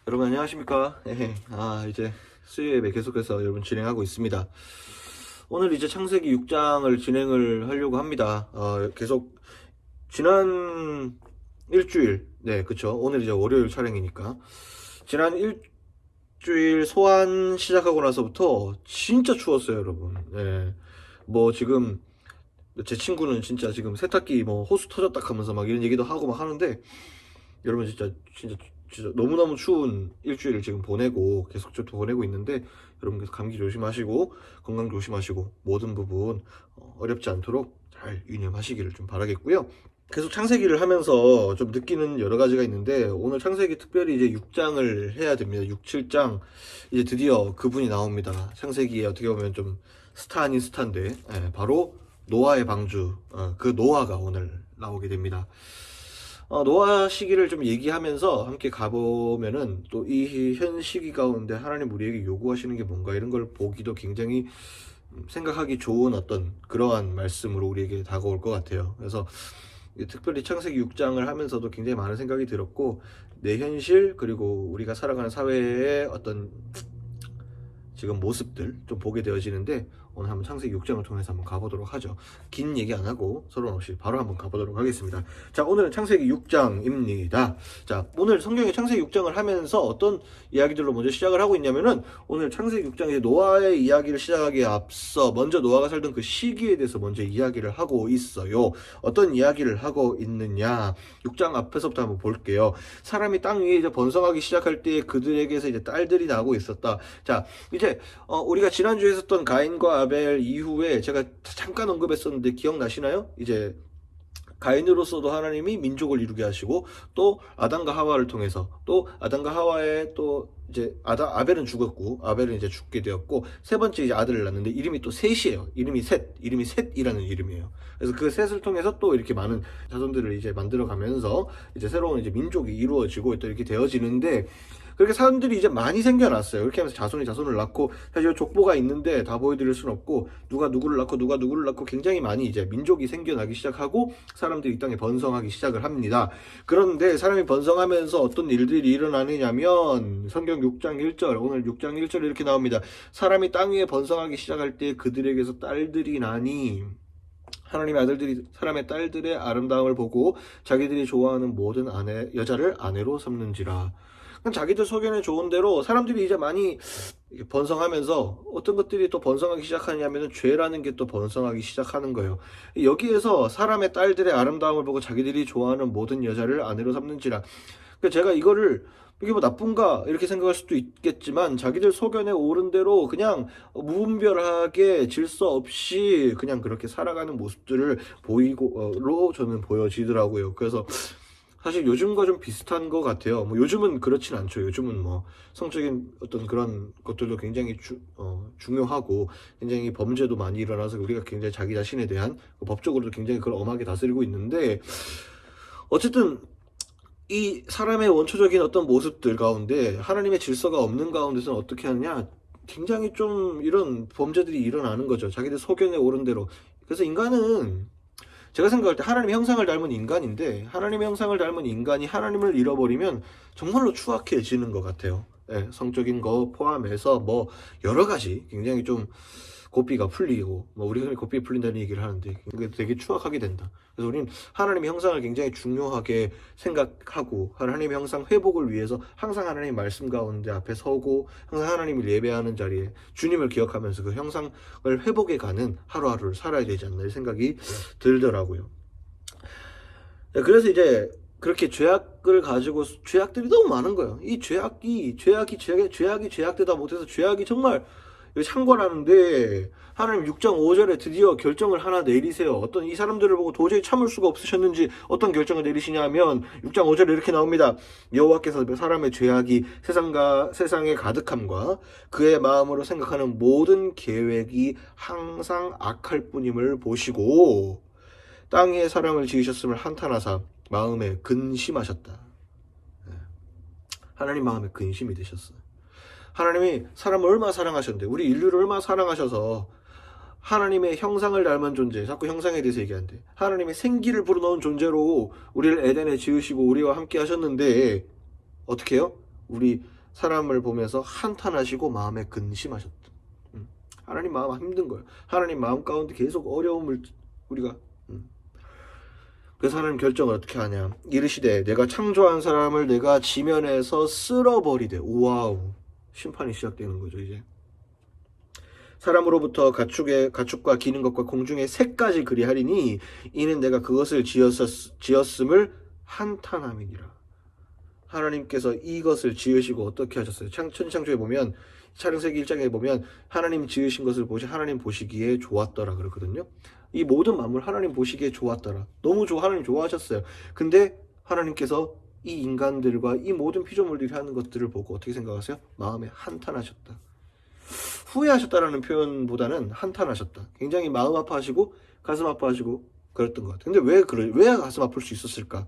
여러분 안녕하십니까? 이제 수요 예배 계속해서 여러분 진행하고 있습니다. 오늘 이제 창세기 6장을 진행을 하려고 합니다. 계속 지난 일주일, 네, 그쵸. 오늘 이제 월요일 촬영이니까. 지난 일주일 소환 시작하고 나서부터 진짜 추웠어요, 여러분. 네. 뭐 지금 제 친구는 진짜 지금 세탁기 뭐 호수 터졌다 하면서 막 이런 얘기도 하고 막 하는데, 여러분 진짜 너무너무 추운 일주일을 지금 보내고 계속 좀 보내고 있는데, 여러분 계속 감기 조심하시고 건강 조심하시고 모든 부분 어렵지 않도록 잘 유념하시기를 좀 바라겠고요. 계속 창세기를 하면서 좀 느끼는 여러 가지가 있는데, 오늘 창세기 특별히 이제 6장을 해야 됩니다. 6, 7장 이제 드디어 그분이 나옵니다. 창세기에 어떻게 보면 좀 스타 아닌 스타인데, 바로 노아의 방주, 그 노아가 오늘 나오게 됩니다. 노아 시기를 좀 얘기하면서 함께 가보면은 또 이 현 시기 가운데 하나님 우리에게 요구하시는 게 뭔가 이런 걸 보기도 굉장히 생각하기 좋은 어떤 그러한 말씀으로 우리에게 다가올 것 같아요. 그래서 특별히 창세기 6장을 하면서도 굉장히 많은 생각이 들었고, 내 현실 그리고 우리가 살아가는 사회의 어떤 지금 모습들 좀 보게 되어지는데, 오늘 한번 창세기 6장을 통해서 한번 가보도록 하죠. 긴 얘기 안 하고 서론 없이 바로 한번 가보도록 하겠습니다. 자, 오늘은 창세기 6장입니다. 자, 오늘 성경의 창세기 6장을 하면서 어떤 이야기들로 먼저 시작을 하고 있냐면은, 오늘 창세기 6장에 노아의 이야기를 시작하기에 앞서 먼저 노아가 살던 그 시기에 대해서 먼저 이야기를 하고 있어요. 어떤 이야기를 하고 있느냐, 6장 앞에서부터 한번 볼게요. 사람이 땅 위에 이제 번성하기 시작할 때 그들에게서 이제 딸들이 나고 있었다. 자, 이제 우리가 지난주에 했었던 가인과 아벨 이후에 제가 잠깐 언급했었는데 기억나시나요? 이제 가인으로서도 하나님이 민족을 이루게 하시고, 또 아담과 하와를 통해서 또 아담과 하와의 또 이제 아벨은 죽었고, 아벨은 이제 죽게 되었고, 세 번째 이제 아들을 낳는데 이름이 또 셋이에요. 이름이 셋이라는 이름이에요. 그래서 그 셋을 통해서 또 이렇게 많은 자손들을 이제 만들어가면서 이제 새로운 이제 민족이 이루어지고 또 이렇게 되어지는데, 그렇게 사람들이 이제 많이 생겨났어요. 그렇게 하면서 자손이 자손을 낳고, 사실 족보가 있는데 다 보여드릴 수는 없고, 누가 누구를 낳고 굉장히 많이 이제 민족이 생겨나기 시작하고 사람들이 이 땅에 번성하기 시작을 합니다. 그런데 사람이 번성하면서 어떤 일들이 일어나느냐면, 성경 6장 1절, 오늘 6장 1절에 이렇게 나옵니다. 사람이 땅 위에 번성하기 시작할 때 그들에게서 딸들이 나니, 하나님의 아들들이 사람의 딸들의 아름다움을 보고 자기들이 좋아하는 모든 여자를 아내로 삼는지라. 자기들 소견에 좋은 대로 사람들이 이제 많이 번성하면서 어떤 것들이 또 번성하기 시작하냐면은 죄라는 게 또 번성하기 시작하는 거예요. 여기에서 사람의 딸들의 아름다움을 보고 자기들이 좋아하는 모든 여자를 아내로 삼는지라. 제가 이거를 이게 뭐 나쁜가 이렇게 생각할 수도 있겠지만, 자기들 소견에 옳은 대로 그냥 무분별하게 질서 없이 그냥 그렇게 살아가는 모습들을 보이고로 저는 보여지더라고요. 그래서 사실 요즘과 좀 비슷한 것 같아요. 뭐 요즘은 그렇진 않죠. 요즘은 뭐 성적인 어떤 그런 것들도 굉장히 중요하고, 굉장히 범죄도 많이 일어나서 우리가 굉장히 자기 자신에 대한 법적으로도 굉장히 그걸 엄하게 다스리고 있는데, 어쨌든 이 사람의 원초적인 어떤 모습들 가운데 하나님의 질서가 없는 가운데서는 어떻게 하느냐, 굉장히 좀 이런 범죄들이 일어나는 거죠. 자기들 소견에 옳은 대로. 그래서 인간은, 제가 생각할 때 하나님의 형상을 닮은 인간인데, 하나님의 형상을 닮은 인간이 하나님을 잃어버리면 정말로 추악해지는 것 같아요. 성적인 거 포함해서 뭐 여러 가지 굉장히 좀 고삐가 풀리고, 뭐 우리가 고삐 풀린다는 얘기를 하는데 그게 되게 추악하게 된다. 그래서 우리는 하나님의 형상을 굉장히 중요하게 생각하고, 하나님의 형상 회복을 위해서 항상 하나님의 말씀 가운데 앞에 서고, 항상 하나님을 예배하는 자리에 주님을 기억하면서 그 형상을 회복해가는 하루하루를 살아야 되지 않나 이 생각이 들더라고요. 그래서 이제 그렇게 죄악을 가지고, 죄악들이 너무 많은 거예요. 이 죄악이 죄악되다 못해서 죄악이 정말 창궐하는데, 하나님 6장 5절에 드디어 결정을 하나 내리세요. 어떤 이 사람들을 보고 도저히 참을 수가 없으셨는지 어떤 결정을 내리시냐면, 6장 5절에 이렇게 나옵니다. 여호와께서 사람의 죄악이 세상에 가득함과 그의 마음으로 생각하는 모든 계획이 항상 악할 뿐임을 보시고 땅 위에 사람을 지으셨음을 한탄하사 마음에 근심하셨다. 하나님 마음에 근심이 되셨어요. 하나님이 사람을 얼마나 사랑하셨는데, 우리 인류를 얼마나 사랑하셔서 하나님의 형상을 닮은 존재, 자꾸 형상에 대해서 얘기하는데, 하나님의 생기를 불어넣은 존재로 우리를 에덴에 지으시고 우리와 함께 하셨는데, 어떻게 해요? 우리 사람을 보면서 한탄하시고 마음에 근심하셨다. 하나님 마음 힘든 거예요. 하나님 마음 가운데 계속 어려움을 우리가 그래서 하나님 결정을 어떻게 하냐. 이르시되 내가 창조한 사람을 내가 지면에서 쓸어버리되. 우와우, 심판이 시작되는 거죠. 이제 사람으로부터 가축과 기는 것과 공중의 새까지 그리하리니 이는 내가 그것을 지었음을 한탄함이니라. 하나님께서 이것을 지으시고 어떻게 하셨어요? 천지창조에 보면, 창세기 1장에 보면 하나님 지으신 것을 보시 하나님 보시기에 좋았더라 그러거든요. 이 모든 만물 하나님 보시기에 좋았더라. 너무 하나님 좋아하셨어요. 근데 하나님께서 이 인간들과 이 모든 피조물들이 하는 것들을 보고 어떻게 생각하세요? 마음에 한탄하셨다. 후회하셨다라는 표현보다는 한탄하셨다. 굉장히 마음 아파하시고 가슴 아파하시고 그랬던 것 같아요. 근데 왜 가슴 아플 수 있었을까?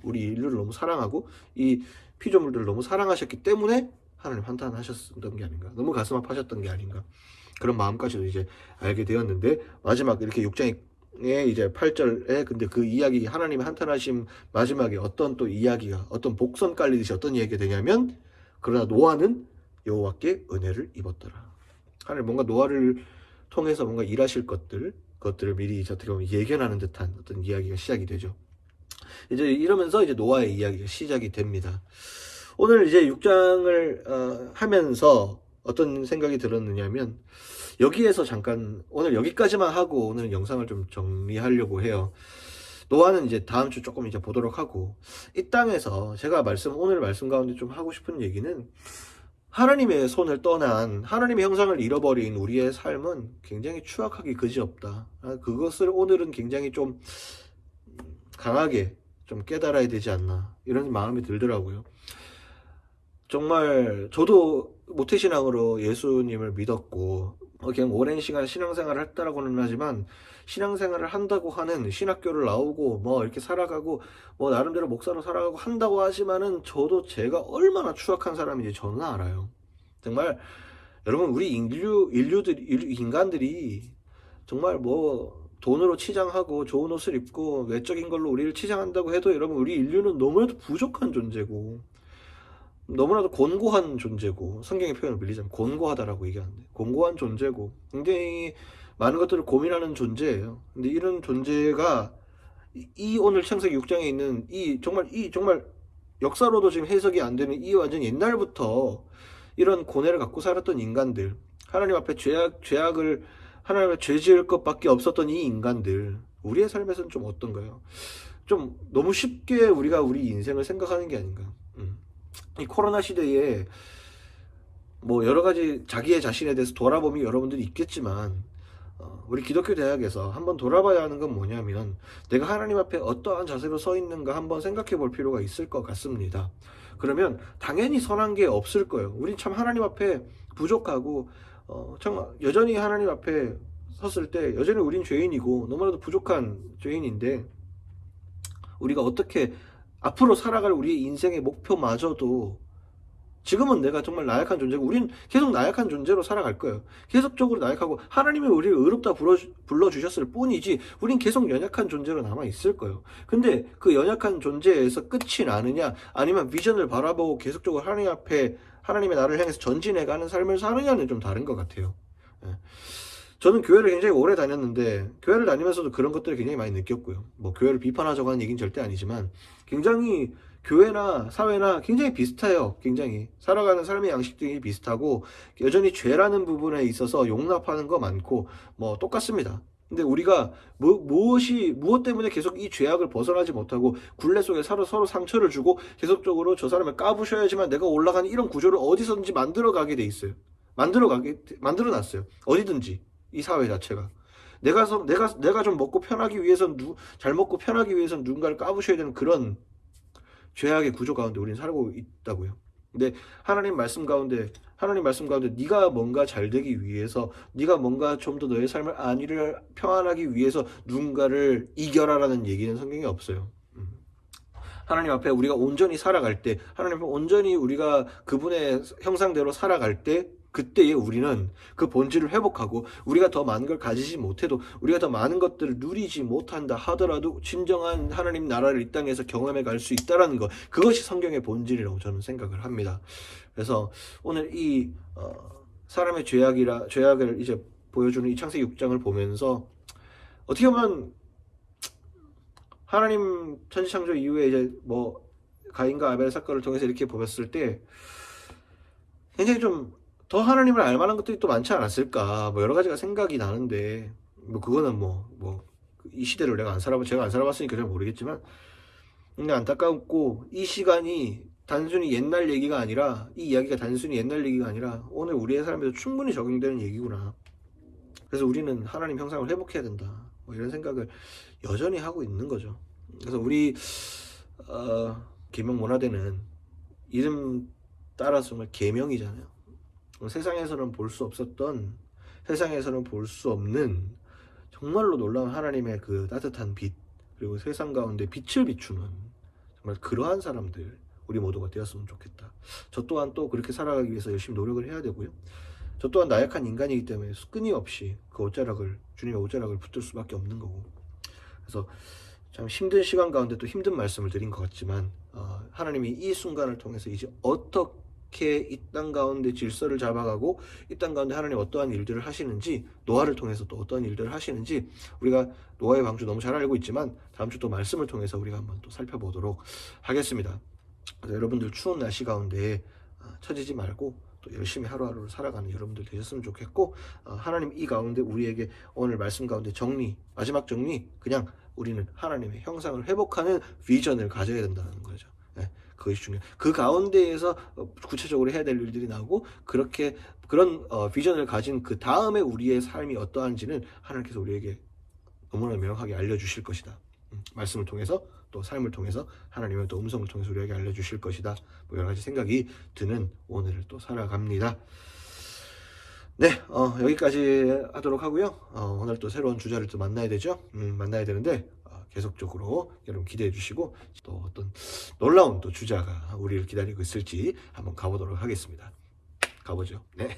우리 인류를 너무 사랑하고 이 피조물들을 너무 사랑하셨기 때문에 하나님 한탄하셨던 게 아닌가, 너무 가슴 아파하셨던 게 아닌가, 그런 마음까지도 이제 알게 되었는데, 마지막 이렇게 6장에 이제 8절에 근데 그 이야기, 하나님의 한탄하심 마지막에 어떤 또 이야기가, 어떤 복선 깔리듯이 어떤 이야기가 되냐면, 그러나 노아는 여호와께 은혜를 입었더라. 하나님 뭔가 노아를 통해서 뭔가 일하실 것들을 미리 어떻게 보면 예견하는 듯한 어떤 이야기가 시작이 되죠. 이제 이러면서 이제 노아의 이야기가 시작이 됩니다. 오늘 이제 6장을 하면서 어떤 생각이 들었느냐면, 여기에서 잠깐 오늘 여기까지만 하고 오늘 영상을 좀 정리하려고 해요. 노아는 이제 다음 주 조금 이제 보도록 하고, 이 땅에서 제가 오늘 말씀 가운데 좀 하고 싶은 얘기는, 하나님의 손을 떠난, 하나님의 형상을 잃어버린 우리의 삶은 굉장히 추악하기 그지없다. 그것을 오늘은 굉장히 좀 강하게 좀 깨달아야 되지 않나, 이런 마음이 들더라고요. 정말 저도 모태신앙으로 예수님을 믿었고 그냥 오랜 시간 신앙생활을 했다라고는 하지만, 신앙생활을 한다고 하는, 신학교를 나오고 뭐 이렇게 살아가고 뭐 나름대로 목사로 살아가고 한다고 하지만은, 저도 제가 얼마나 추악한 사람인지 저는 알아요. 정말 여러분, 우리 인간들이 정말 뭐 돈으로 치장하고 좋은 옷을 입고 외적인 걸로 우리를 치장한다고 해도, 여러분 우리 인류는 너무나도 부족한 존재고 너무나도 곤고한 존재고, 성경의 표현을 빌리자면 곤고하다라고 얘기하는데, 곤고한 존재고 굉장히 많은 것들을 고민하는 존재예요. 근데 이런 존재가 이 오늘 창세기 6장에 있는 정말 역사로도 지금 해석이 안 되는 이 완전 옛날부터 이런 고뇌를 갖고 살았던 인간들, 하나님 앞에 죄악을 하나님 앞에 죄 지을 것밖에 없었던 이 인간들, 우리의 삶에서는 좀 어떤가요? 좀 너무 쉽게 우리가 우리 인생을 생각하는 게 아닌가. 이 코로나 시대에 뭐 여러 가지 자기의 자신에 대해서 돌아봄이 여러분들이 있겠지만, 우리 기독교 대학에서 한번 돌아봐야 하는 건 뭐냐면, 내가 하나님 앞에 어떠한 자세로 서 있는가 한번 생각해 볼 필요가 있을 것 같습니다. 그러면 당연히 선한 게 없을 거예요. 우린 참 하나님 앞에 부족하고 정말 여전히 하나님 앞에 섰을 때 여전히 우린 죄인이고 너무나도 부족한 죄인인데, 우리가 어떻게 앞으로 살아갈 우리의 인생의 목표마저도, 지금은 내가 정말 나약한 존재고, 우린 계속 나약한 존재로 살아갈 거예요. 계속적으로 나약하고, 하나님이 우리를 의롭다 불러주셨을 뿐이지 우린 계속 연약한 존재로 남아있을 거예요. 근데 그 연약한 존재에서 끝이 나느냐, 아니면 비전을 바라보고 계속적으로 하나님의 나를 향해서 전진해가는 삶을 사느냐는 좀 다른 것 같아요. 저는 교회를 굉장히 오래 다녔는데, 교회를 다니면서도 그런 것들을 굉장히 많이 느꼈고요. 뭐 교회를 비판하자고 하는 얘기는 절대 아니지만, 굉장히 교회나 사회나 굉장히 비슷해요. 굉장히 살아가는 삶의 양식들이 비슷하고, 여전히 죄라는 부분에 있어서 용납하는 거 많고 뭐 똑같습니다. 근데 우리가 무엇 때문에 계속 이 죄악을 벗어나지 못하고 굴레 속에 서로 상처를 주고 계속적으로 저 사람을 까부셔야지만 내가 올라가는 이런 구조를 어디서든지 만들어가게 돼 있어요. 만들어놨어요. 어디든지. 이 사회 자체가 내가 좀 먹고 편하기 위해선 잘 먹고 편하기 위해선 누군가를 까부셔야 되는 그런 죄악의 구조 가운데 우리는 살고 있다고요. 근데 하나님 말씀 가운데 네가 뭔가 잘 되기 위해서, 네가 뭔가 좀 더 너의 삶을 안위를 평안하기 위해서 누군가를 이겨라라는 얘기는 성경에 없어요. 하나님 앞에 우리가 온전히 살아갈 때, 하나님 앞에 온전히 우리가 그분의 형상대로 살아갈 때, 그때에 우리는 그 본질을 회복하고 우리가 더 많은 걸 가지지 못해도 우리가 더 많은 것들을 누리지 못한다 하더라도 진정한 하나님 나라를 이 땅에서 경험해 갈 수 있다라는 것, 그것이 성경의 본질이라고 저는 생각을 합니다. 그래서 오늘 이 사람의 죄악을 이제 보여주는 이 창세기 6장을 보면서 어떻게 보면 하나님 천지창조 이후에 이제 뭐 가인과 아벨 사건을 통해서 이렇게 보았을 때 굉장히 좀 더 하나님을 알 만한 것들이 또 많지 않았을까, 뭐 여러 가지가 생각이 나는데, 뭐 그거는 이 시대를 제가 안 살아봤으니까 잘 모르겠지만, 근데 안타깝고 이 시간이 단순히 옛날 얘기가 아니라, 이 이야기가 단순히 옛날 얘기가 아니라 오늘 우리의 삶에도 충분히 적용되는 얘기구나. 그래서 우리는 하나님 형상을 회복해야 된다, 뭐 이런 생각을 여전히 하고 있는 거죠. 그래서 우리 계명문화대는 이름 따라서 정말 계명이잖아요. 세상에서는 볼 수 없었던, 세상에서는 볼 수 없는 정말로 놀라운 하나님의 그 따뜻한 빛, 그리고 세상 가운데 빛을 비추는 정말 그러한 사람들, 우리 모두가 되었으면 좋겠다. 저 또한 또 그렇게 살아가기 위해서 열심히 노력을 해야 되고요. 저 또한 나약한 인간이기 때문에 끊임없이 그 주님의 옷자락을 붙들 수밖에 없는 거고. 그래서 참 힘든 시간 가운데 또 힘든 말씀을 드린 것 같지만, 하나님이 이 순간을 통해서 이제 어떻게 이 땅 가운데 질서를 잡아가고 이 땅 가운데 하나님 어떠한 일들을 하시는지, 노아를 통해서 또 어떠한 일들을 하시는지, 우리가 노아의 방주 너무 잘 알고 있지만 다음 주 또 말씀을 통해서 우리가 한번 또 살펴보도록 하겠습니다. 그래서 여러분들 추운 날씨 가운데 처지지 말고 또 열심히 하루하루를 살아가는 여러분들 되셨으면 좋겠고, 하나님 이 가운데 우리에게 오늘 말씀 가운데 마지막 정리, 그냥 우리는 하나님의 형상을 회복하는 비전을 가져야 된다는 거죠. 그것이 중요해요. 그 가운데에서 구체적으로 해야 될 일들이 나오고, 그런 비전을 가진 그 다음에 우리의 삶이 어떠한지는 하나님께서 우리에게 너무나 명확하게 알려주실 것이다. 말씀을 통해서, 또 삶을 통해서, 하나님의 또 음성을 통해서 우리에게 알려주실 것이다. 뭐 여러 가지 생각이 드는 오늘을 또 살아갑니다. 네, 여기까지 하도록 하고요. 오늘 또 새로운 주자를 또 만나야 되는데, 계속적으로 여러분 기대해 주시고, 또 어떤 놀라운 또 주자가 우리를 기다리고 있을지 한번 가보도록 하겠습니다. 가보죠. 네.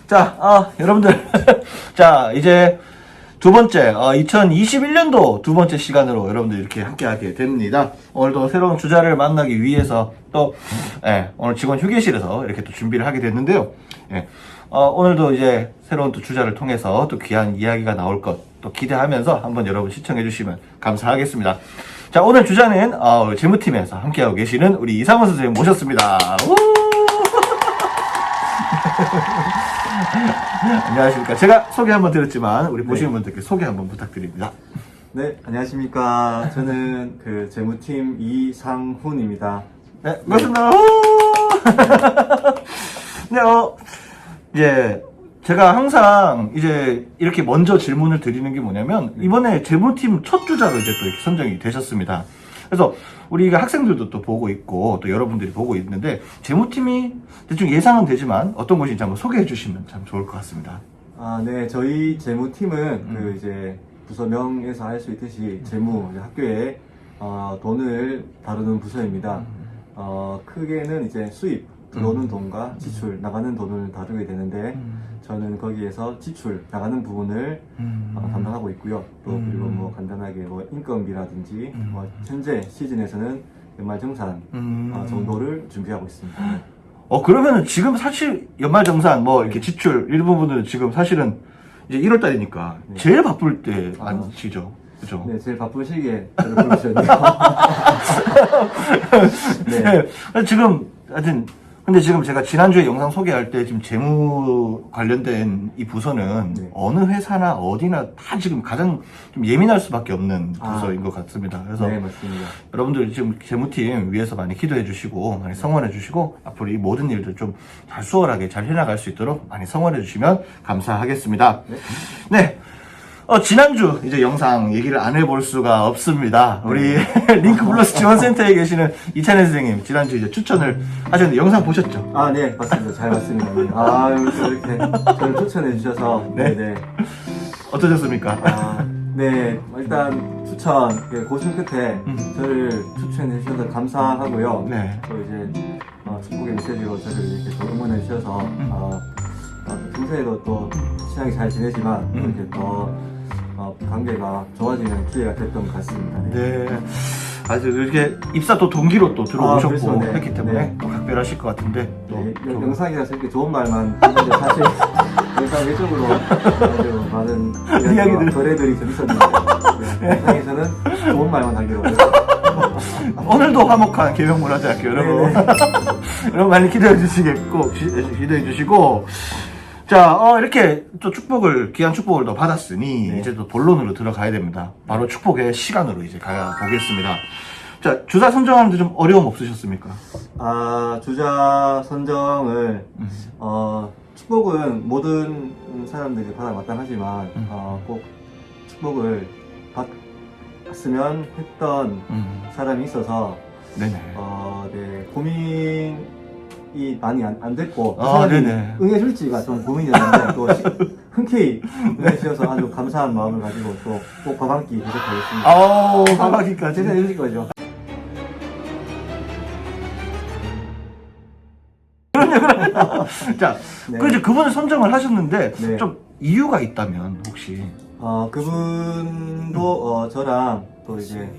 자, 여러분들. 자, 이제 두 번째, 2021년도 두 번째 시간으로 여러분들 이렇게 함께하게 됩니다. 오늘도 새로운 주자를 만나기 위해서 또, 오늘 직원 휴게실에서 이렇게 또 준비를 하게 됐는데요. 오늘도 이제 새로운 또 주자를 통해서 또 귀한 이야기가 나올 것 또 기대하면서 한번 여러분 시청해 주시면 감사하겠습니다. 자, 오늘 주자는, 재무팀에서 함께하고 계시는 우리 이상원 선생님 모셨습니다. 안녕하십니까. 제가 소개 한번 드렸지만 우리 보시는 분들께 소개 한번 부탁드립니다. 네, 안녕하십니까. 저는 그 재무팀 이상훈입니다. 네, 반갑습니다. 네, 이제 제가 항상 이제 이렇게 먼저 질문을 드리는 게 뭐냐면, 이번에 재무팀 첫 주자로 이제 또 이렇게 선정이 되셨습니다. 그래서 우리가 학생들도 또 보고 있고 또 여러분들이 보고 있는데, 재무팀이 대충 예상은 되지만 어떤 곳인지 한번 소개해 주시면 참 좋을 것 같습니다. 네, 저희 재무팀은 그 이제 부서명에서 알 수 있듯이 재무, 학교에 돈을 다루는 부서입니다. 크게는 이제 수입, 들어오는 돈과 지출, 나가는 돈을 다루게 되는데, 저는 거기에서 지출, 나가는 부분을 담당하고 있고요. 또 그리고 뭐 간단하게 뭐 인건비라든지 뭐 현재 시즌에서는 연말정산 정도를 준비하고 있습니다. 그러면은 지금 사실 연말정산 뭐 이렇게 지출 일부분은 지금 사실은 이제 1월 달이니까 제일 바쁠 때 아니시죠? 그죠? 네, 제일 바쁜 시기에 부르셨네요. 네. 지금 하여튼 근데 지금 제가 지난주에 영상 소개할 때 지금 재무 관련된 이 부서는 어느 회사나 어디나 다 지금 가장 좀 예민할 수밖에 없는 부서인 것 같습니다. 그래서 네, 맞습니다. 여러분들 지금 재무팀 위해서 많이 기도해 주시고 많이 성원해 주시고 앞으로 이 모든 일들 좀 잘 수월하게 잘 해나갈 수 있도록 많이 성원해 주시면 감사하겠습니다. 네. 지난주 이제 영상 얘기를 안 해볼 수가 없습니다. 우리 링크 플러스 지원센터에 계시는 이찬혜 선생님, 지난주 이제 추천을 하셨는데 영상 보셨죠? 아, 네, 맞습니다. 잘 봤습니다. 네. 아, 여기서 이렇게 저를 추천해 주셔서. 네. 네. 어떠셨습니까? 아, 네, 추천, 고심 끝에 저를 추천해 주셔서 감사하고요. 네. 또 이제, 축복의 메시지로 저를 이렇게 또 응원해 주셔서, 평소에도 또 친하게 잘 지내지만, 또 이렇게 더, 관계가 좋아지는 기회가 됐던 것 같습니다. 네. 네. 아주 이렇게 입사 또 동기로 또 들어오셨고 그렇죠, 네. 했기 때문에 네. 또 각별하실 것 같은데 또 네, 좀- 영상이라서 이렇게 좋은 말만 했는데 사실 영상 외적으로 아주 많은 이야기들. 거래들이 좀 있었는데 네, 영상에서는 좋은 말만 하기로 했어요. 오늘도 화목한 계명문화대학교 여러분 여러분 많이 기대해 주시겠고 기대해 주시고 자 이렇게 또 귀한 축복을 또 받았으니 네. 이제 또 본론으로 들어가야 됩니다. 바로 축복의 시간으로 이제 가야 보겠습니다. 자 주자 선정하는데 좀 어려움 없으셨습니까? 주자 선정을 축복은 모든 사람들이 받아 마땅하지만 꼭 축복을 받았으면 했던 사람이 있어서 네네. 네, 고민이 많이 안 됐고 그 아, 사람이 네네. 응해줄지가 좀 고민이었는데 또 흔쾌히 응해주셔서 아주 감사한 마음을 가지고 또 꼭 밥 한 끼 대접하겠습니다. 아우 반갑기까지. 제가 해주실 거죠? 자, 네. 그래서 그분을 선정을 하셨는데 네. 좀 이유가 있다면 혹시 그분도 저랑 또 이제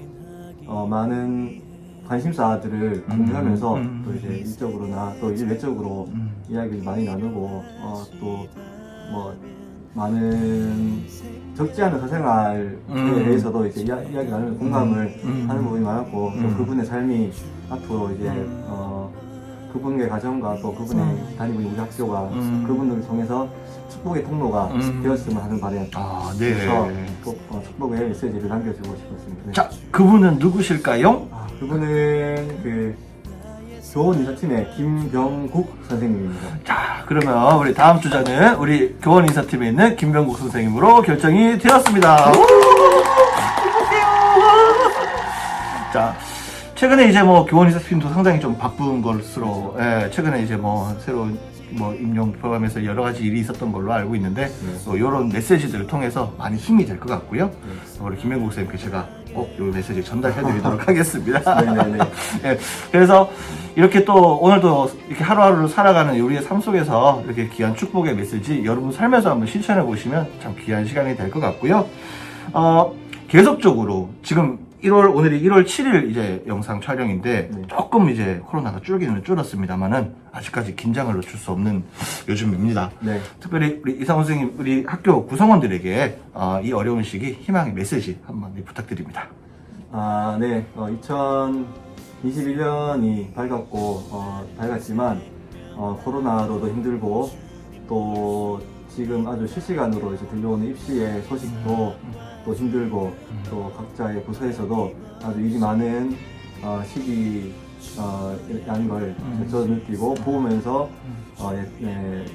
많은 관심사들을 공유하면서 또 이제 일적으로나 또 외적으로 이야기를 많이 나누고 또 뭐 많은 적지 않은 사생활에 대해서도 이제 이야기 나누는 공감을 하는 부분이 많았고 또 그분의 삶이 앞으로 이제 그분의 가정과 또 그분의 다니고 있는 우리 학교가 그분들을 통해서 축복의 통로가 되었으면 하는 바람. 네. 그래서 꼭 축복의 메시지를 남겨주고 싶었습니다. 네. 자, 그분은 누구실까요? 그분은 교원인사팀의 김병국 선생님입니다. 자, 그러면 우리 다음 주자는 우리 교원인사팀에 있는 김병국 선생님으로 결정이 되었습니다. 자, 최근에 이제 교원인사팀도 상당히 좀 바쁜 것으로, 최근에 이제 새로운 임용 프로그램에서 여러 가지 일이 있었던 걸로 알고 있는데, 또 이런 메시지들을 통해서 많이 힘이 될 것 같고요. 우리 김병국 선생님께 제가 꼭 이 메시지 전달해 드리도록 하겠습니다. 네네네. 네, 그래서 이렇게 또 오늘도 이렇게 하루하루를 살아가는 우리의 삶 속에서 이렇게 귀한 축복의 메시지 여러분 살면서 한번 실천해 보시면 참 귀한 시간이 될 것 같고요. 계속적으로 지금 오늘이 1월 7일 이제 영상 촬영인데 조금 이제 코로나가 줄기는 줄었습니다만은 아직까지 긴장을 늦출 수 없는 요즘입니다. 네. 특별히 우리 이상훈 선생님, 우리 학교 구성원들에게 이 어려운 시기 희망의 메시지 한번 부탁드립니다. 네. 2021년이 밝았지만 코로나로도 힘들고 또 지금 아주 실시간으로 이제 들려오는 입시의 소식도 또 힘들고 또 각자의 부서에서도 아주 일이 많은 시기라는 걸 저도 느끼고 보면서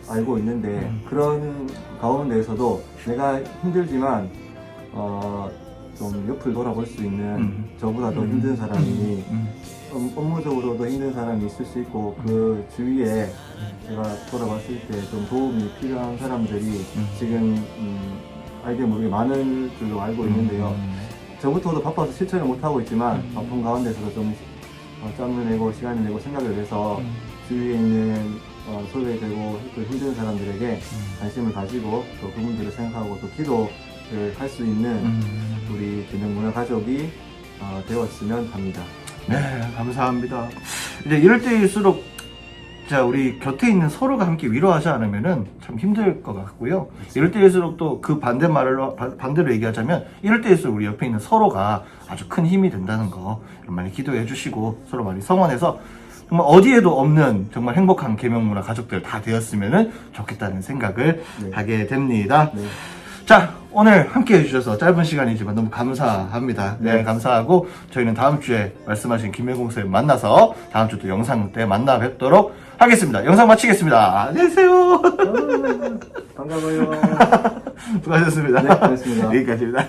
알고 있는데 그런 가운데에서도 내가 힘들지만 좀 옆을 돌아볼 수 있는 저보다 더 힘든 사람이 업무적으로도 힘든 사람이 있을 수 있고 그 주위에 제가 돌아봤을 때 좀 도움이 필요한 사람들이 지금 알게 모르게 많은 줄로 알고 있는데요. 저부터도 바빠서 실천을 못하고 있지만 바쁜 가운데서도 좀 짬을 내고 시간을 내고 생각을 해서 주위에 있는 소외되고 또 힘든 사람들에게 관심을 가지고 또 그분들을 생각하고 또 기도를 할 수 있는 우리 계명문화 가족이 되었으면 합니다. 네, 감사합니다. 이제 이럴 때일수록 우리 곁에 있는 서로가 함께 위로하지 않으면은 참 힘들 것 같고요. 이럴 때일수록 또 그 반대로 얘기하자면 이럴 때일수록 우리 옆에 있는 서로가 아주 큰 힘이 된다는 거 많이 기도해 주시고 서로 많이 성원해서 정말 어디에도 없는 정말 행복한 계명문화 가족들 다 되었으면 좋겠다는 생각을 하게 됩니다. 네. 자, 오늘 함께 해주셔서 짧은 시간이지만 너무 감사합니다. 네, 감사하고 저희는 다음 주에 말씀하신 김명공 선생님 만나서 다음 주 또 영상 때 만나 뵙도록 하겠습니다. 영상 마치겠습니다. 안녕히 계세요. 반가워요. 수고하셨습니다. 네, 고맙습니다. 여기까지입니다.